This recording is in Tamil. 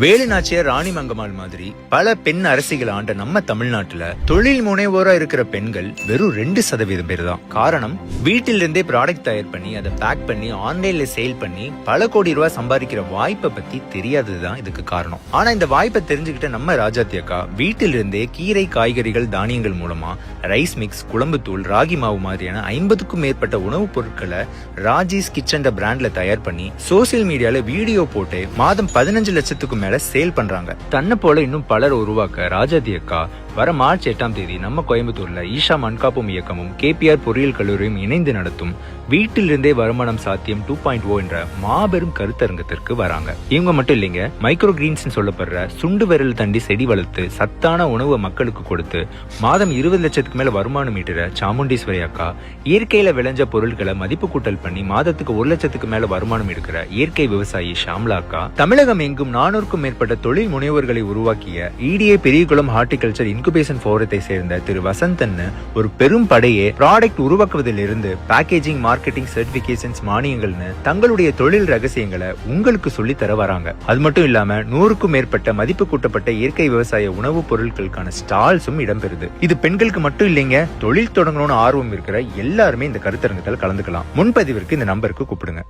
வேலு நாச்சியார், ராணி மங்கம்மாள் மாதிரி பல பெண் அரசிகள் ஆண்ட நம்ம தமிழ்நாட்டுல தொழில் முனைவோரா இருக்கிற பெண்கள் வெறும் 2% பேர் தான். காரணம், வீட்டில இருந்தே ப்ராடக்ட் தயார் பண்ணி அதை பேக் பண்ணி ஆன்லைன்ல சேல் பண்ணி பல கோடி ரூபாய் சம்பாதிக்கிற வாய்ப்பை பத்தி தெரியாததுதான் இதுக்கு காரணம். ஆனா இந்த வாய்ப்பை தெரிஞ்சுக்கிட்ட நம்ம ராஜாத்தி அக்கா வீட்டில இருந்தே கீரை, காய்கறிகள், தானியங்கள் மூலமா ரைஸ் மிக்ஸ், குழம்பு தூள், ராகி மாவு மாதிரியான 50க்கும் மேற்பட்ட உணவுப் பொருட்களை ராஜீஸ் கிச்சன் பிராண்ட்ல தயார் பண்ணி சோசியல் மீடியால வீடியோ போட்டு மாதம் 15 லட்சத்துக்கும் மேல சேல் பண்றாங்க. தன்னை போல இன்னும் பலர் உருவாக்க ராஜாத்தி அக்கா வர மார்ச் 8ஆம் தேதி நம்ம கோயம்புத்தூர்ல ஈஷா மண்காப்பும் இயக்கமும் கேபிஆர் பொறியியல் கல்லூரியும் இணைந்து நடத்தும் வீட்டிலிருந்தே வருமானம் சாத்தியம் 2.0 என்ற மாபெரும் கருத்தரங்கத்திற்கு வராங்க. இவங்க மட்டும் இல்லைங்க, மைக்ரோ கிரீன்ஸ் சொல்லப்படுற சுண்டு விரல் தண்டி செடி வளர்த்து சத்தான உணவு மக்களுக்கு கொடுத்து மாதம் 20 லட்சத்துக்கு மேல வருமானம் ஈட்டுற சாமுண்டீஸ்வரி அக்கா, இயற்கையில விளைஞ்ச பொருட்களை மதிப்பு கூட்டல் பண்ணி மாதத்துக்கு 1 லட்சத்துக்கு மேல வருமானம் எடுக்கிற இயற்கை விவசாயி ஷாம்லா அக்கா, தமிழகம் எங்கும் 400க்கும் மேற்பட்ட தொழில் முனைவோர்களை உருவாக்கிய EDA பெரியகுளம் ஹார்டிகல்ச்சர் இன்குபேஷன் ஃபோரத்தை சேர்ந்த திரு வசந்தன் ஒரு பெரும் படையே ப்ராடக்ட் உருவாக்குவதில் இருந்து பேக்கேஜிங், மார்க்கெட்டிங், சர்டிபிகேஷன்ஸ், மானியங்கள்னு தங்களுடைய தொழில் ரகசியங்களை உங்களுக்கு சொல்லி தர வராங்க. அது மட்டும் இல்லாம 100க்கும் மேற்பட்ட மதிப்பு கூட்டப்பட்ட இயற்கை விவசாய உணவுப் பொருட்களுக்கான ஸ்டால்ஸும் இடம்பெறுது. இது பெண்களுக்கு மட்டும் இல்லைங்க, தொழில் தொடங்கணும்னு ஆர்வம் இருக்கிற எல்லாருமே இந்த கருத்தரங்கத்தில் கலந்துக்கலாம். முன்பதிவிற்கு இந்த நம்பருக்கு கூப்பிடுங்க.